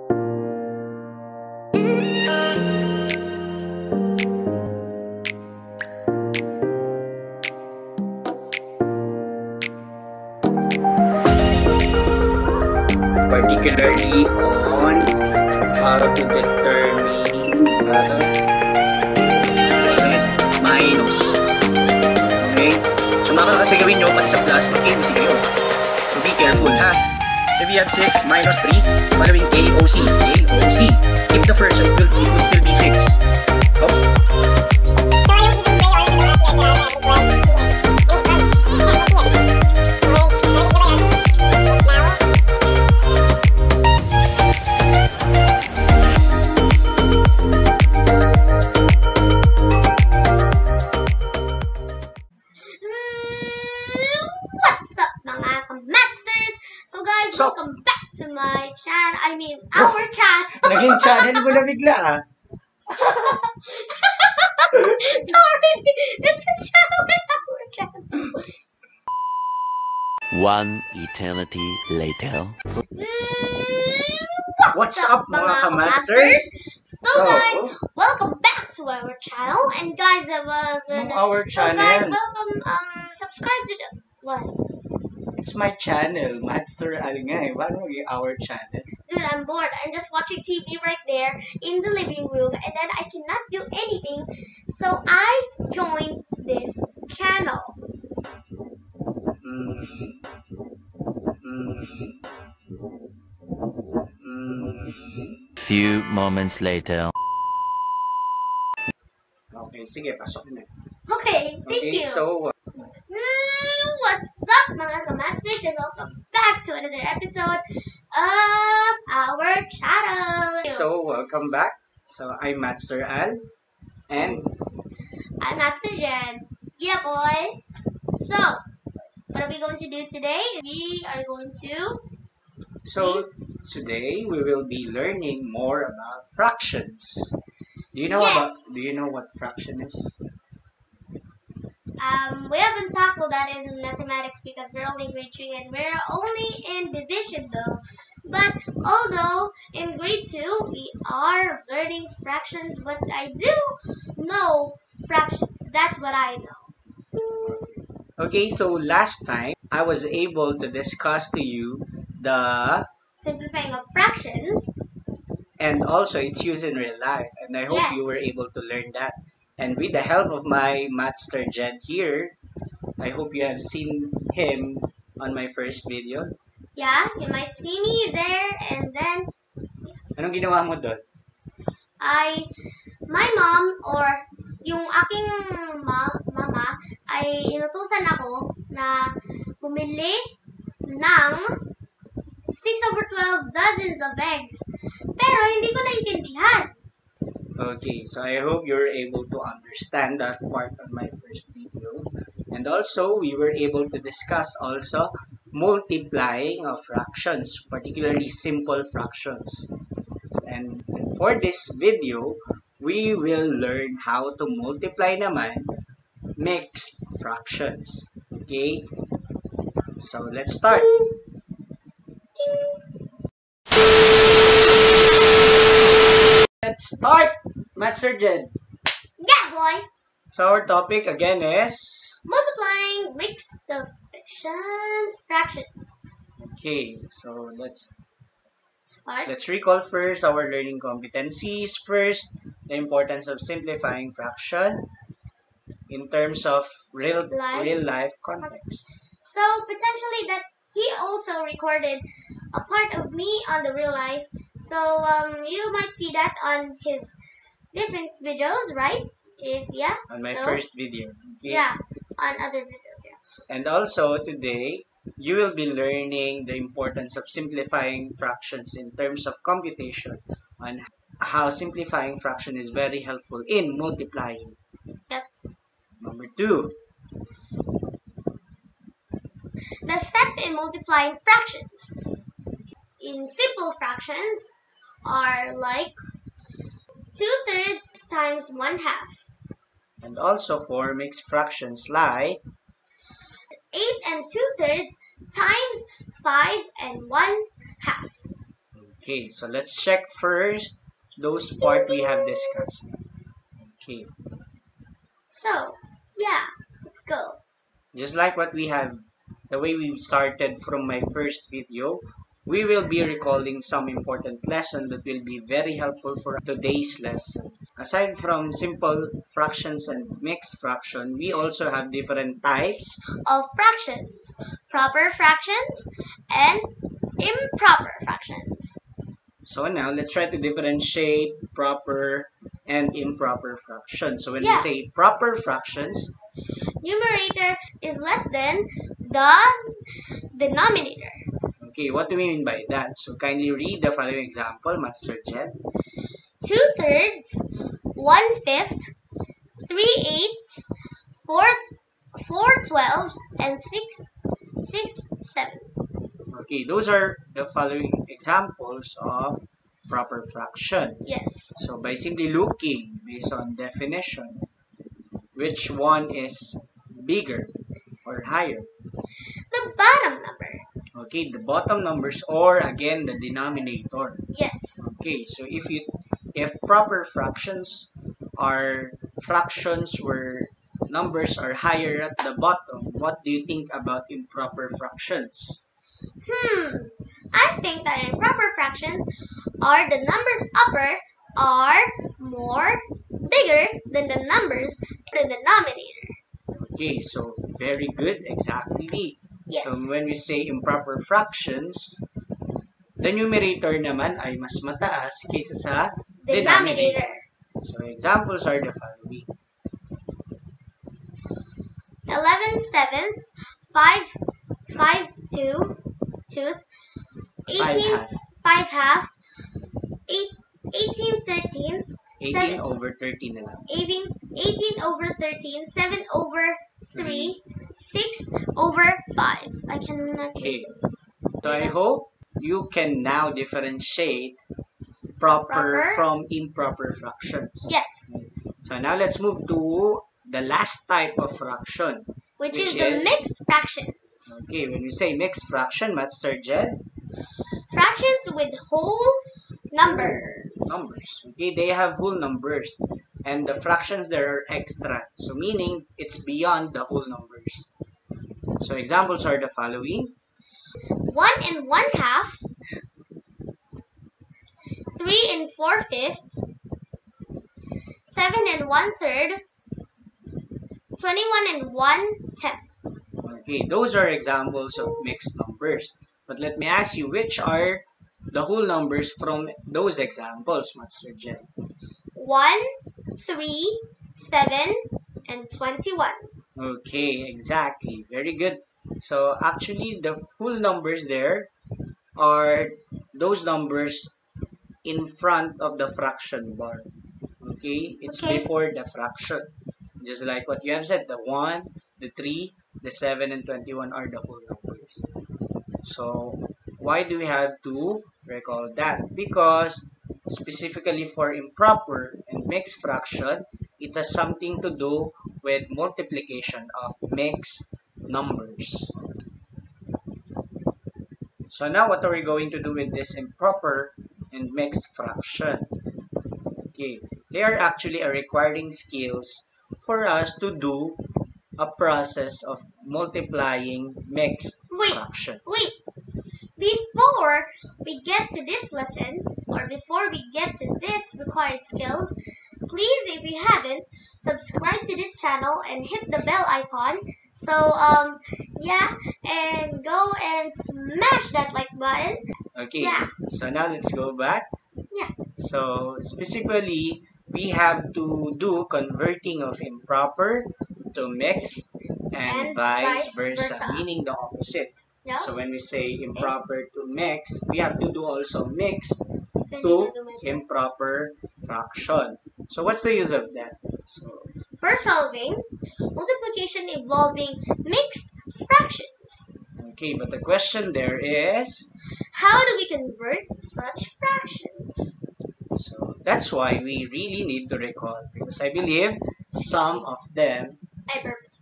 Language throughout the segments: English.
Particularly on how to determine minus. Okay? So makakasay gawin nyo pati sa plus, mag-AOC kayo. So be careful ha. So if you have 6 minus 3, following AOC. AOC. If the first, it will still be 6. Oh. Welcome back to my channel. I mean, our channel. Naging channel mo na bigla ah. Sorry, it's a channel and our channel. One eternity later. What's up mga ka-MATHSTERS? So guys, welcome back to our channel. And guys, our channel. So guys, welcome. Subscribe to the what? It's my channel, Mathster. Why don't we our channel? Dude, I'm bored. I'm just watching TV right there in the living room, and then I cannot do anything, so I joined this channel. Few moments later. Okay, sige, pasok na. Okay, thank you. So, what's up mga ka-MATHSTERS, and welcome back to another episode of our channel. So, welcome back. So, I'm Mathster Al, and I'm Mathster Jen. Yeah, boy. So, what are we going to do today? We are going to... So, today we will be learning more about fractions. Do you know what fraction is? We haven't tackled that in mathematics because we're only grade 3 and we're only in division though. But although in grade 2 we are learning fractions, but I do know fractions. That's what I know. Okay, so last time I was able to discuss to you the simplifying of fractions. And also its use in real life. And I hope you were able to learn that. And with the help of my Mathster Jen here, I hope you have seen him on my first video. Yeah, you might see me there, and then... Yeah. Anong ginawa mo doon? My mom, or yung aking mama, ay inutusan ako na bumili ng 6/12 dozens of eggs. Pero hindi ko naintindihan. Okay, so I hope you're able to understand that part on my first video. And also, we were able to discuss also multiplying of fractions, particularly simple fractions. And for this video, we will learn how to multiply naman mixed fractions. Okay? So, let's start. Let's start, Mathster Jen. Yeah, boy. So our topic again is multiplying mixed fractions. Okay, so let's start. Let's recall first our learning competencies. First, the importance of simplifying fraction in terms of real life context. So potentially that he also recorded a part of me on the real life. So you might see that on his different videos, right? On my first video. Okay? Yeah, on other videos, yeah. And also today, you will be learning the importance of simplifying fractions in terms of computation, on how simplifying fraction is very helpful in multiplying. Yep. Number 2. The steps in multiplying fractions. In simple fractions are like 2/3 times 1/2. And also for mixed fractions like 8 2/3 times 5 1/2. Okay, so let's check first those part we have discussed. Okay, So, yeah, let's go. just like what we have, the way we started from my first video, we will be recalling some important lesson that will be very helpful for today's lesson. Aside from simple fractions and mixed fraction, we also have different types Of fractions, proper fractions and improper fractions. So now let's try to differentiate proper and improper fractions. So when we Yeah. say proper fractions, Numerator is less than the denominator. okay, what do we mean by that? So kindly read the following example, Mathster Jet. 2/3, 1/5, 3/8, 4/12, and 6/7. Okay, those are the following examples of proper fraction. Yes. So by simply looking based on definition, which one is bigger or higher? The bottom number. Okay, the bottom numbers or again the denominator. Yes. Okay, so if proper fractions are fractions where numbers are higher at the bottom, what do you think about improper fractions? I think that improper fractions are the numbers upper are more bigger than the numbers in the denominator. Okay, so very good, exactly. Yes. So when we say improper fractions, the numerator naman ay mas mataas kaysa sa denominator. So examples are the following. 11/7, 5/2, 18 5/2, 18/13, 18 over 13 na lang. 18/13, 7/3, 6/5. I cannot Okay. read those. So I hope you can now differentiate proper from improper fractions. Yes, So now let's move to the last type of fraction. which Which is the is- mixed fractions. Okay, when we say mixed fraction, Mathster Jet, Fractions with whole numbers. Okay, they have whole numbers. And the fractions there are extra. So meaning it's beyond the whole numbers. So examples are the following. 1 and 1/2, 3 and 4/5, 7 and 1/3, 21 and 1/10. Okay, those are examples of mixed numbers. But let me ask you, which are the whole numbers from those examples, Mathster Jet? 1, 3, 7, and 21. Okay, exactly. Very good. So actually, the full numbers there are those numbers in front of the fraction bar. Okay, it's Okay. before the fraction. Just like what you have said, the 1, the 3, the 7, and 21 are the whole numbers. So why do we have to recall that? Because specifically for improper and mixed fraction, it has something to do with multiplication of mixed numbers. So now what are we going to do with this improper and mixed fraction? Okay, they are actually a requiring skills for us to do a process of multiplying mixed fractions. Wait. Before we get to this lesson, or before we get to this required skills, please, if you haven't, subscribe to this channel and hit the bell icon. So, yeah, and go and smash that like button. Okay, Yeah. so now let's go back. Yeah. So specifically, we have to do converting of improper to mixed and vice versa, meaning the opposite. No? So when we say improper to mixed, we have to do also mixed to improper fraction. So what's the use of that? So For solving, multiplication involving mixed fractions. okay, but the question there is, How do we convert such fractions? so that's why we really need to recall, because I believe some of them I burped.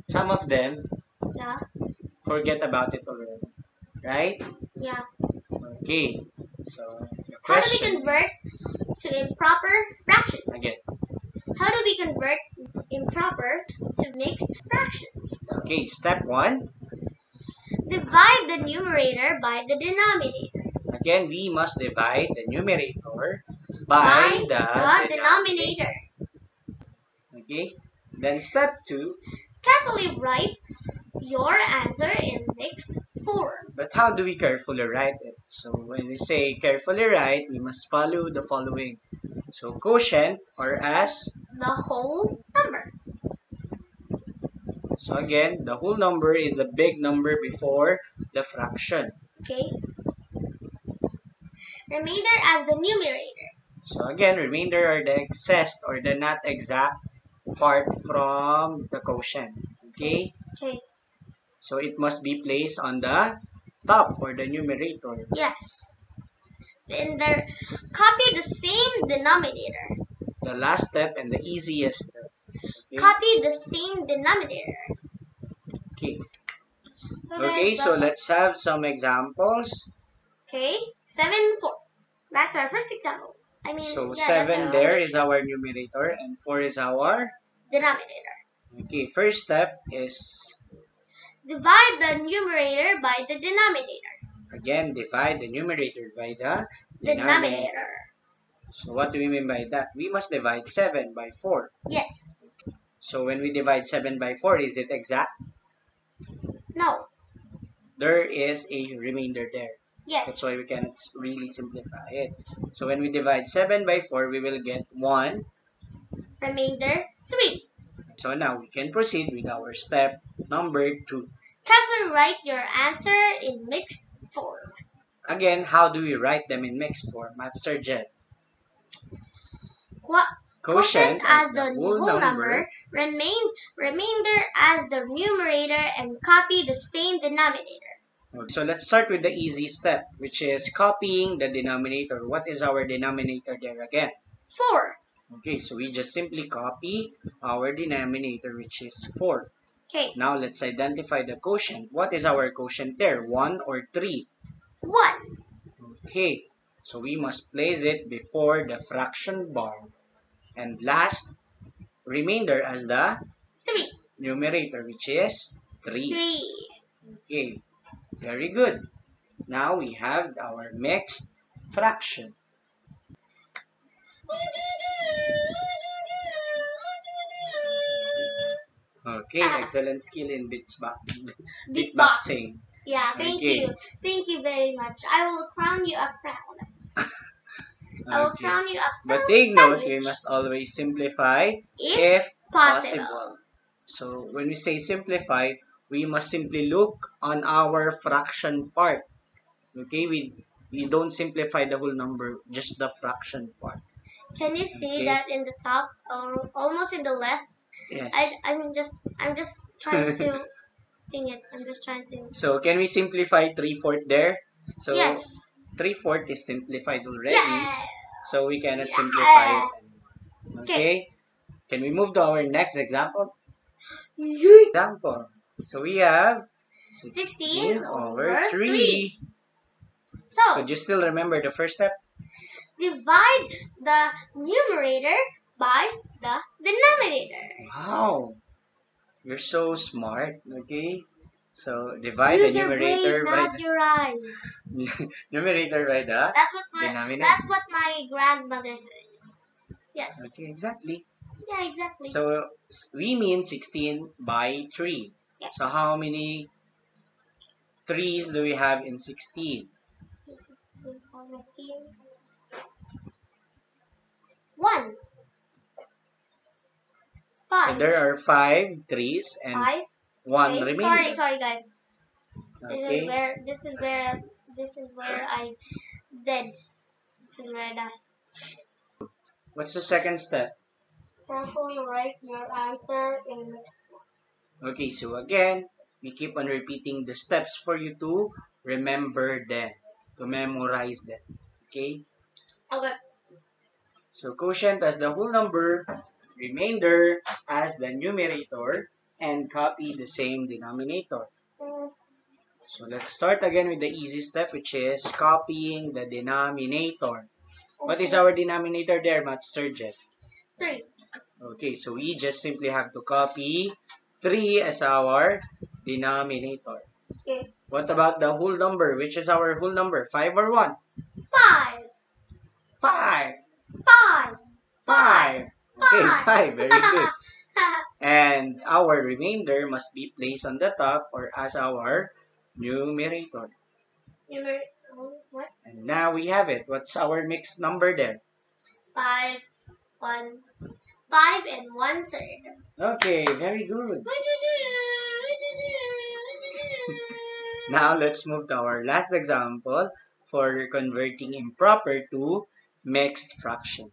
some of them Yeah. forget about it already, right? Yeah. Okay. So the How do we question convert to improper fractions? again. How do we convert improper to mixed fractions? Okay, step 1. Divide the numerator by the denominator. Again, we must divide the numerator By by the the denominator. denominator. Okay. Then step 2. Carefully write your answer in mixed form. But how do we carefully write it? So when we say carefully write, we must follow the following. So quotient or as. The whole number. So again, the whole number is the big number before the fraction. Okay. Remainder as the numerator. So again, remainder are the excess or the not exact part from the quotient. Okay. Okay. So it must be placed on the top or the numerator. Yes. Then there, copy the same denominator. The last step and the easiest step. Okay. Copy the same denominator. Okay. So Okay, so let's have some examples. Okay, 7 4. That's our first example. I mean, So yeah, 7 there is our numerator and 4 is our denominator. Okay, first step is Divide the numerator by the denominator. again divide the numerator by the Denominator. So what do we mean by that? We must divide 7 by 4. Yes. So when we divide 7 by 4, is it exact? No. There is a remainder there. Yes. That's why we cannot really simplify it. So when we divide 7 by 4, we will get 1. Remainder 3. So now we can proceed with our step number 2. Carefully write your answer in mixed form. Again, how do we write them in mixed form? Mathster Jet. What? Quotient as the whole number, remainder as the numerator, and copy the same denominator. Okay, so let's start with the easy step, which is copying the denominator. What is our denominator there again? 4. Okay, so we just simply copy our denominator, which is 4. Okay. Now let's identify the quotient. What is our quotient there? 1 or 3? 1. Okay, so we must place it before the fraction bar. And last, remainder as the 3. numerator, which is 3. 3. Okay, very good. Now we have our mixed fraction. Okay, excellent skill in beatboxing. Yeah, thank you. Thank you very much. I will crown you a crown. I will crown you a crown. But take note, we must always simplify if possible. So when we say simplify, we must simply look on our fraction part. Okay, we don't simplify the whole number, just the fraction part. Can you see that in the top or almost in the left? Yes. I'm just trying to think it. I'm just trying to. So can we simplify 3/4 there? So yes. 3/4 is simplified already. Yeah. So we cannot simplify it anymore. Okay. Can we move to our next example? Example. So we have 16 over 3. So could you still remember the first step? Divide the numerator by the denominator. Wow. You're so smart. Okay. So divide the numerator by the your eyes. numerator by the denominator. That's what my grandmother says. Yes. Okay, exactly. Yeah, exactly. So we mean 16 by 3. Yes. So how many 3's do we have in 16? 1. 5. So there are 5 3's and 1 remaining. Sorry guys. Okay. This is where I did. This is where I died. What's the second step? Carefully write your answer in mixed form. Okay, so again, we keep on repeating the steps for you to remember them, to memorize them. Okay? Okay. So quotient as the whole number, remainder as the numerator, and copy the same denominator. So let's start again with the easy step, which is copying the denominator. What is our denominator there, Mathster Jeff? 3. Okay, so we just simply have to copy 3 as our denominator. Okay. What about the whole number? Which is our whole number? 5 or 1? 5. 5. 5. 5. Okay, 5. Very good. 5. And our remainder must be placed on the top or as our numerator. What? And now we have it. What's our mixed number there? 5, 1, 5 and 1/3. Okay, very good. Now let's move to our last example for converting improper to mixed fraction.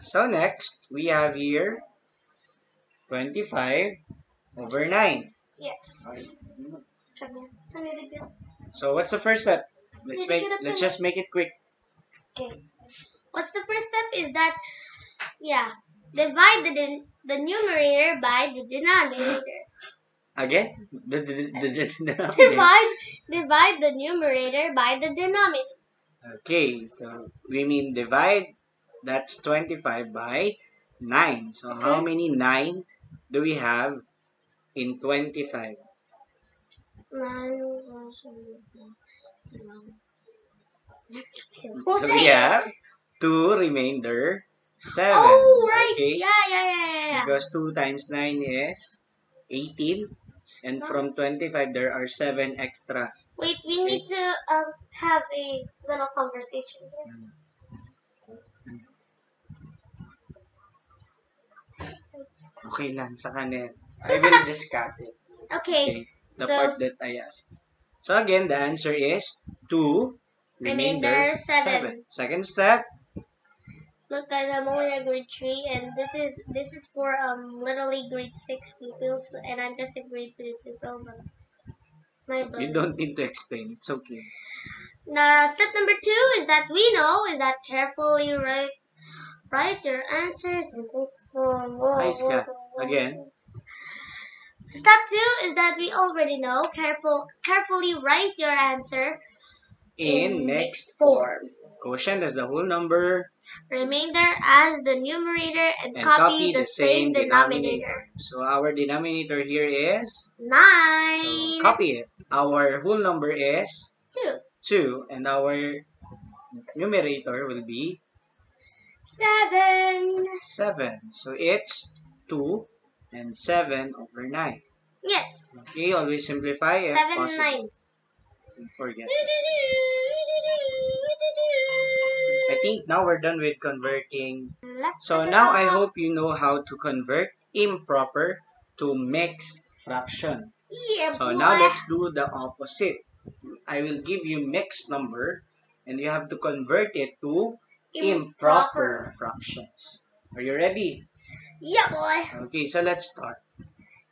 So next, we have here 25 over 9. Yes. Come here. So what's the first step? Let's just make it quick. Okay. What's the first step is that, divide the numerator by the denominator. Again? The denominator. Divide the numerator by the denominator. Okay, so we mean divide, that's 25 by 9. So how many 9 do we have in 25? 9. So we have 2 remainder 7. Oh, right. Okay? Yeah. Because 2 times 9 is 18. And from 25, there are 7 extra. Wait, we need to have a little conversation here. Okay lang, sa kanin. I will just cut it. Okay. The So, part that I asked. So again, the answer is 2, remainder 7. Second step. look guys, I'm only a grade 3 and this is for literally grade 6 pupils and I'm just a grade 3 pupil. But my You don't need to explain. It's okay. Now, step number 2 is that we know is that carefully write your answers in text form. Nice cat. Again. Step 2 is that we already know carefully write your answer In mixed form. Quotient as the whole number. Remainder as the numerator and copy the same denominator. So our denominator here is 9. so copy it. Our whole number is 2. 2 and our numerator will be 7. 7. So it's 2 and 7 over 9. Yes. Okay, always simplify if 7 possible. nines. Don't forget. I think now we're done with converting. So now I hope you know how to convert improper to mixed fraction. Yeah, So boy. now let's do the opposite. I will give you mixed number and you have to convert it to improper fractions. Are you ready? Yeah, boy. Okay, so let's start.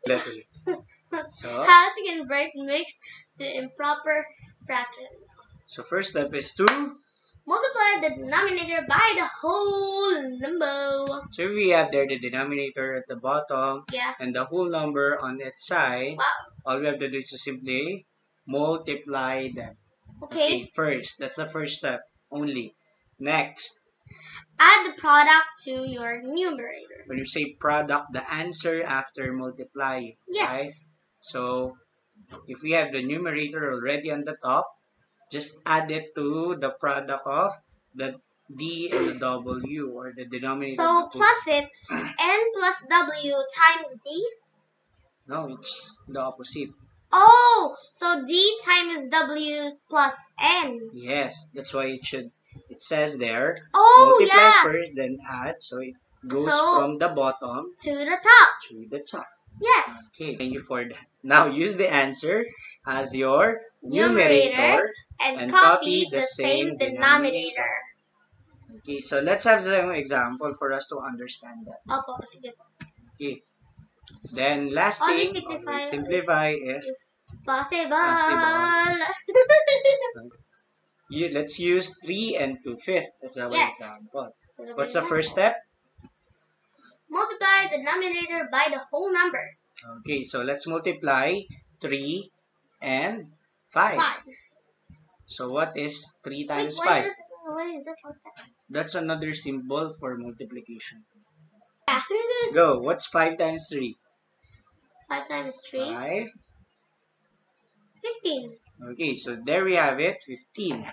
So, How to convert mixed to improper fractions. so first step is to, Multiply the denominator by the whole number. so if we have there the denominator at the bottom Yeah. and the whole number on its side, Wow. all we have to do is to simply multiply them. Okay. First, that's the first step only. Next, Add the product to your numerator. when you say product, the answer after multiplying. Yes. Right? So, if we have the numerator already on the top, just add it to the product of the D and the W, or the denominator. So plus it, n plus W times D. No, it's the opposite. Oh, so D times W plus N. Yes, that's why it says there, Oh, multiply yeah. first, then add, so it goes So, from the bottom to the top. to the top. Yes. Okay, thank you for that. Now use the answer as your numerator and copy the same denominator. Okay, so let's have some example for us to understand that. Opo, sige po. Okay. Then last Always thing, simplify always simplify if Possible. let's use 3 and 2/5 as our Yes. example. What's the first step? multiply the denominator by the whole number. Okay, so let's multiply 3 and 5. 5. So what is 3 Wait, times why 5? what is that? What's that? That's another symbol for multiplication. Yeah. Go, what's 5 times 3? 5 times 3. 5. 15. Okay, so there we have it, 15.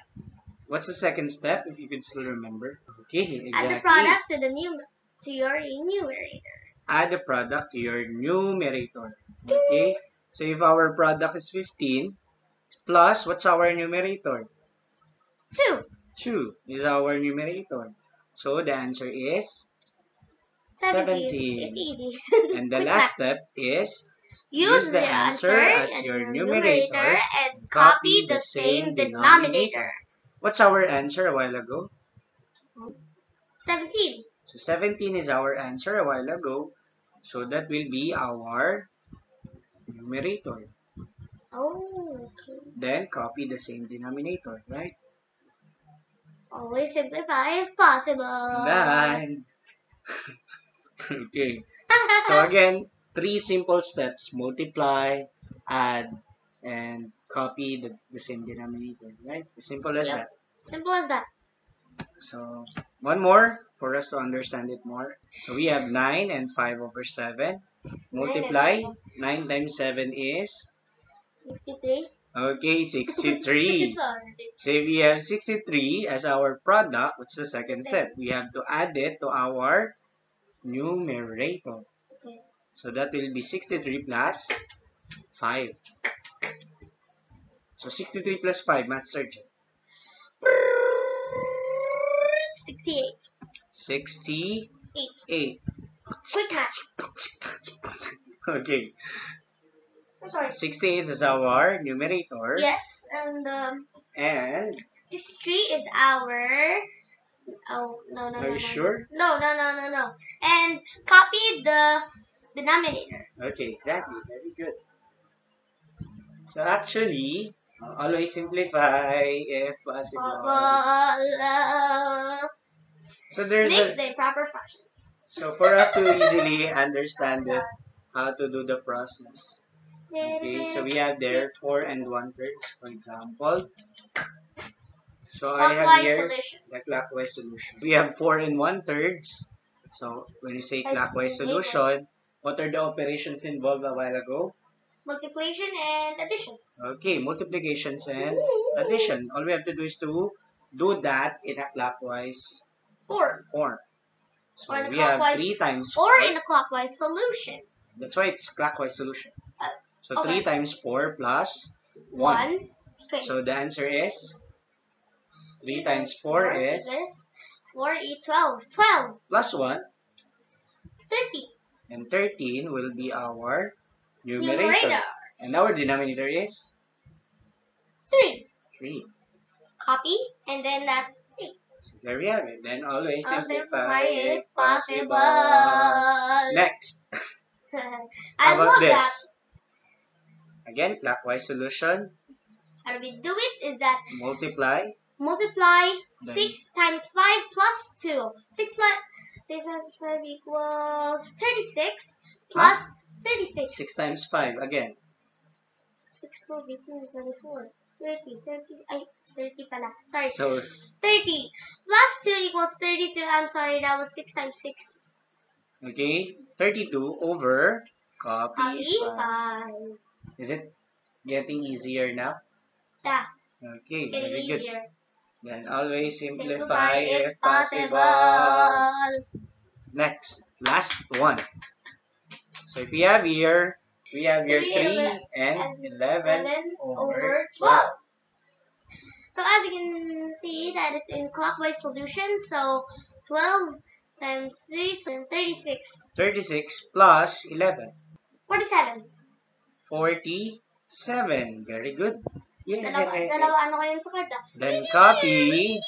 What's the second step, if you can still remember? Okay, exactly. Add the product to your numerator. Add the product to your numerator. Okay, so if our product is 15, plus, what's our numerator? 2. 2 is our numerator. So the answer is 17. It's easy. And the last step is use the answer as your numerator and copy the same denominator. What's our answer a while ago? 17. So 17 is our answer a while ago. So that will be our numerator. Oh, okay. Then copy the same denominator, right? Always simplify if possible. Done. Okay. So again, 3 simple steps. Multiply, add, and copy the same denominator, right? As simple as that. Simple as that. So one more for us to understand it more. So we have 9 and 5 over 7. Multiply. 9 times 7 is? 63. Okay, 63. Sorry. So if we have 63 as our product, what's the second step? We have to add it to our numerator. Okay. So that will be 63 plus 5. So 63 plus 5, Mathster. 68. 68. Quick math. Okay. I'm sorry. 68 is our numerator. Yes, and 63 is our. Oh no no Are no you no, sure? no. And copy the denominator. Okay, exactly. Very good. So actually, always simplify if possible. So there's Next, the improper fractions. So for us to easily understand it, how to do the process. Okay, so we have there 4 and 1/3, for example. So I have Clockwise here solution. the clockwise solution. We have 4 and 1/3. So when you say clockwise solution, what are the operations involved a while ago? Multiplication and addition. Okay, multiplications and addition. All we have to do is to do that in a clockwise form. So we have 3 times 4. Or in a clockwise solution. That's why it's clockwise solution. So Okay. 3 times 4 plus 1. Okay. So the answer is 3 times 4 is 4 is 12. 12. plus 1. 30. And 13 will be our numerator. And our denominator is 3. 3. Copy. And then that's 3. So there we have it. Then always I'll simplify if possible. possible. Next. I How about love this? that. Again, clockwise solution. How we do it is that Multiply. multiply Then 6 times 5 plus 2. 6 times 5 equals 36 plus 36. 6 times 5 again. 6, 12, 18, 24, 30, 30 pala. Sorry. So 30 plus 2 equals 32. I'm sorry, that was 6 times 6. okay, 32 over copy 5. 5. Is it getting easier now? Yeah, Okay, it's getting very good. easier. Then always simplify Simplify if if possible. possible. Next, last one. So if we have here 3 and 11 over 12. So as you can see that it's in clockwise solution. So 12 times 3 is 36. 36 plus 11. 47. 47. Very good. Yeah. Dalawa ano kayo sa card ah? Then copy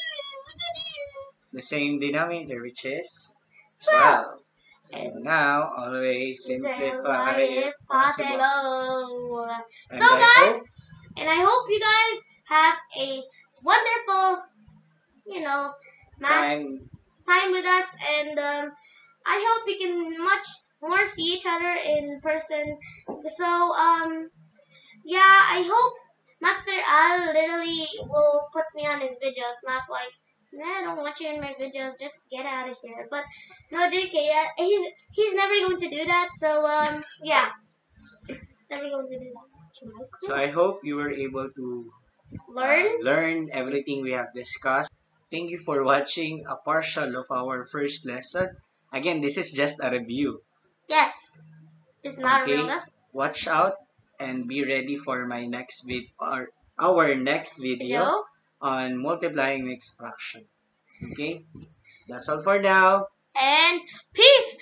the same denominator, which is 12. So now, always simplify if possible. So guys, and I hope you guys have a wonderful, math time with us, and I hope we can much more see each other in person. So yeah, I hope Mathster Al literally will put me on his videos, not like, nah, I don't want you in my videos, just get out of here. But no, JK, he's never going to do that. So yeah, never going to do that. So I hope you were able to Learn. everything we have discussed. Thank you for watching a partial of our first lesson. Again, this is just a review. Yes, it's not a real Okay, lesson. watch out and be ready for my next vid or our next video Video. on multiplying mixed fraction. Okay, that's all for now. And peace.